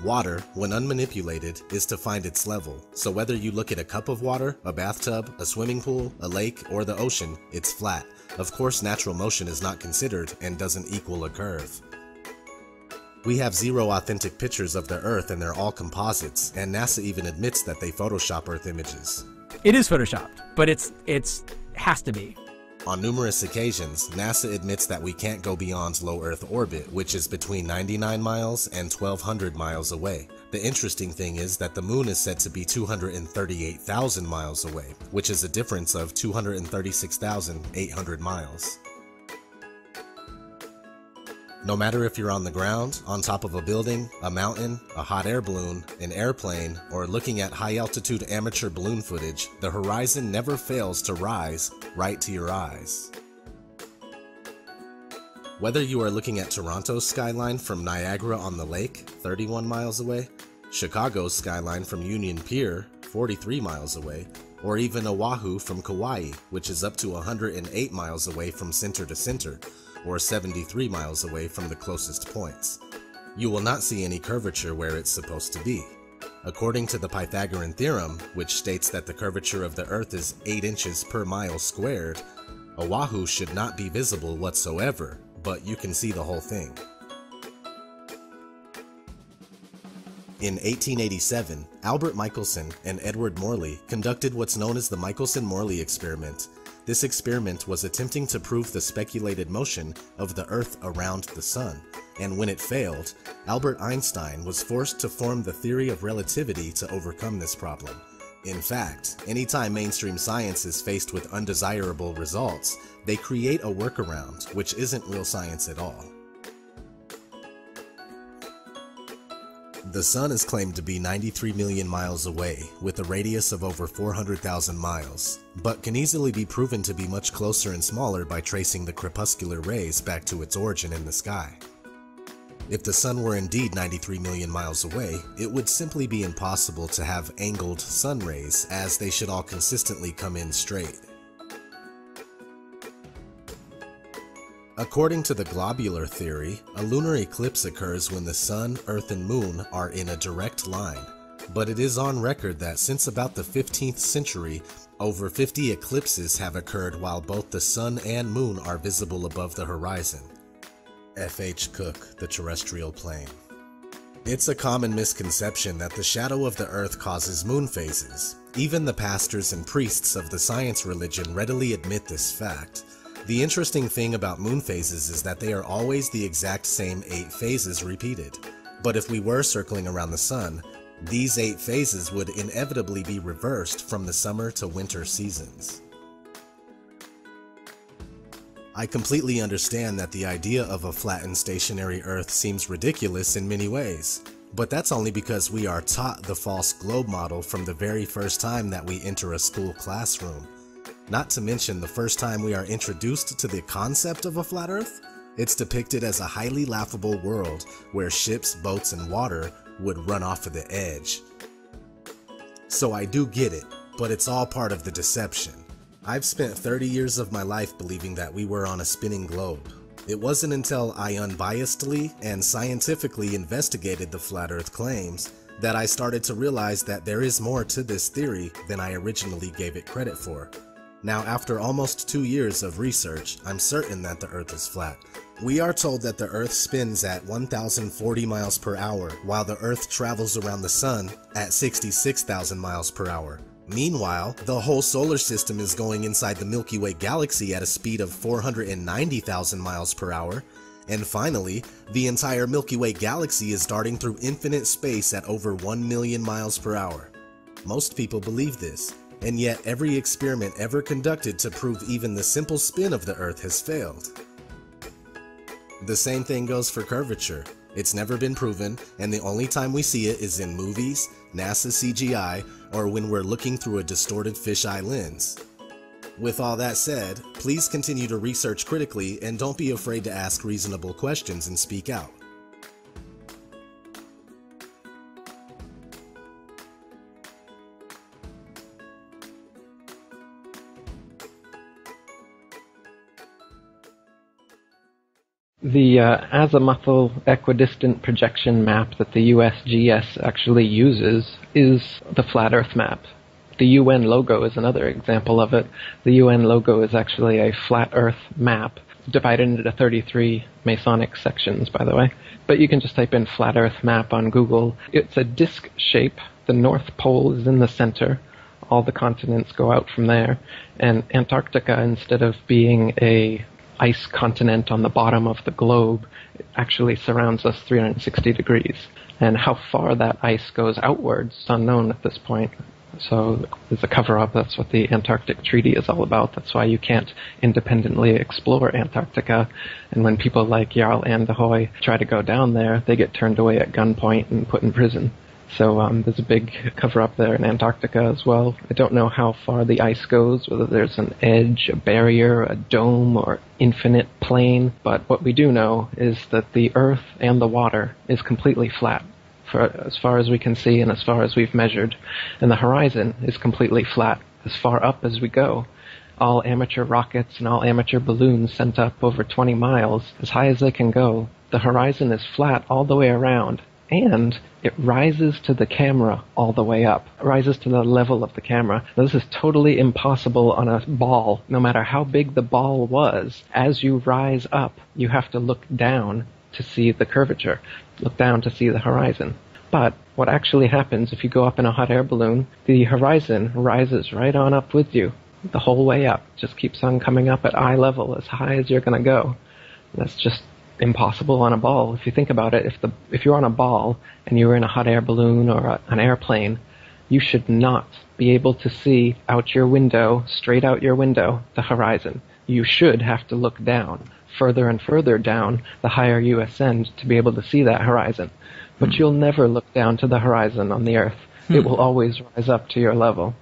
Water, when unmanipulated, is to find its level, so whether you look at a cup of water, a bathtub, a swimming pool, a lake, or the ocean, it's flat. Of course, natural motion is not considered and doesn't equal a curve. We have 0 authentic pictures of the Earth and they're all composites, and NASA even admits that they Photoshop Earth images. It is Photoshopped, but it's has to be. On numerous occasions, NASA admits that we can't go beyond low Earth orbit, which is between 99 miles and 1,200 miles away. The interesting thing is that the moon is said to be 238,000 miles away, which is a difference of 236,800 miles. No matter if you're on the ground, on top of a building, a mountain, a hot air balloon, an airplane, or looking at high-altitude amateur balloon footage, the horizon never fails to rise right to your eyes. Whether you are looking at Toronto's skyline from Niagara on the lake, 31 miles away, Chicago's skyline from Union Pier, 43 miles away, or even Oahu from Kauai, which is up to 108 miles away from center to center, or 73 miles away from the closest points. You will not see any curvature where it's supposed to be. According to the Pythagorean theorem, which states that the curvature of the Earth is 8 inches per mile squared, Oahu should not be visible whatsoever, but you can see the whole thing. In 1887, Albert Michelson and Edward Morley conducted what's known as the Michelson-Morley experiment. This experiment was attempting to prove the speculated motion of the Earth around the Sun, and when it failed, Albert Einstein was forced to form the theory of relativity to overcome this problem. In fact, anytime mainstream science is faced with undesirable results, they create a workaround, which isn't real science at all. The Sun is claimed to be 93 million miles away, with a radius of over 400,000 miles, but can easily be proven to be much closer and smaller by tracing the crepuscular rays back to its origin in the sky. If the Sun were indeed 93 million miles away, it would simply be impossible to have angled sun rays, as they should all consistently come in straight. According to the globular theory, a lunar eclipse occurs when the Sun, Earth, and Moon are in a direct line, but it is on record that since about the 15th century, over 50 eclipses have occurred while both the Sun and Moon are visible above the horizon. F.H. Cook, The Terrestrial Plane. It's a common misconception that the shadow of the Earth causes moon phases. Even the pastors and priests of the science religion readily admit this fact. The interesting thing about moon phases is that they are always the exact same 8 phases repeated. But if we were circling around the Sun, these 8 phases would inevitably be reversed from the summer to winter seasons. I completely understand that the idea of a flattened stationary Earth seems ridiculous in many ways, but that's only because we are taught the false globe model from the very first time that we enter a school classroom. Not to mention the first time we are introduced to the concept of a flat Earth, it's depicted as a highly laughable world where ships, boats, and water would run off of the edge. So I do get it, but it's all part of the deception. I've spent 30 years of my life believing that we were on a spinning globe. It wasn't until I unbiasedly and scientifically investigated the flat Earth claims that I started to realize that there is more to this theory than I originally gave it credit for. Now, after almost 2 years of research, I'm certain that the Earth is flat. We are told that the Earth spins at 1,040 miles per hour, while the Earth travels around the Sun at 66,000 miles per hour. Meanwhile, the whole solar system is going inside the Milky Way galaxy at a speed of 490,000 miles per hour. And finally, the entire Milky Way galaxy is darting through infinite space at over 1 million miles per hour. Most people believe this. And yet every experiment ever conducted to prove even the simple spin of the Earth has failed. The same thing goes for curvature. It's never been proven, and the only time we see it is in movies, NASA CGI, or when we're looking through a distorted fisheye lens. With all that said, please continue to research critically and don't be afraid to ask reasonable questions and speak out. The azimuthal equidistant projection map that the USGS actually uses is the flat Earth map. The UN logo is another example of it. The UN logo is actually a flat Earth map, divided into 33 Masonic sections, by the way. But you can just type in flat Earth map on Google. It's a disc shape. The North Pole is in the center. All the continents go out from there. And Antarctica, instead of being a ice continent on the bottom of the globe, it actually surrounds us 360 degrees. And how far that ice goes outwards is unknown at this point. So it's a cover-up. That's what the Antarctic Treaty is all about. That's why you can't independently explore Antarctica. And when people like Jarl Anderhoy try to go down there, they get turned away at gunpoint and put in prison. So there's a big cover-up there in Antarctica as well. I don't know how far the ice goes, whether there's an edge, a barrier, a dome, or infinite plane. But what we do know is that the Earth and the water is completely flat, for as far as we can see and as far as we've measured. And the horizon is completely flat, as far up as we go. All amateur rockets and all amateur balloons sent up over 20 miles, as high as they can go. The horizon is flat all the way around, and it rises to the camera all the way up. It rises to the level of the camera. Now, this is totally impossible on a ball. No matter how big the ball was, as you rise up, you have to look down to see the curvature. Look down to see the horizon. But what actually happens if you go up in a hot air balloon, the horizon rises right on up with you, the whole way up. Just keeps on coming up at eye level, as high as you're going to go. And that's just impossible on a ball. If you think about it, if you're on a ball and you were in a hot air balloon or an airplane, you should not be able to see out your window, straight out your window, the horizon. You should have to look down, further and further down, the higher you ascend, to be able to see that horizon. But you'll never look down to the horizon on the Earth. It will always rise up to your level.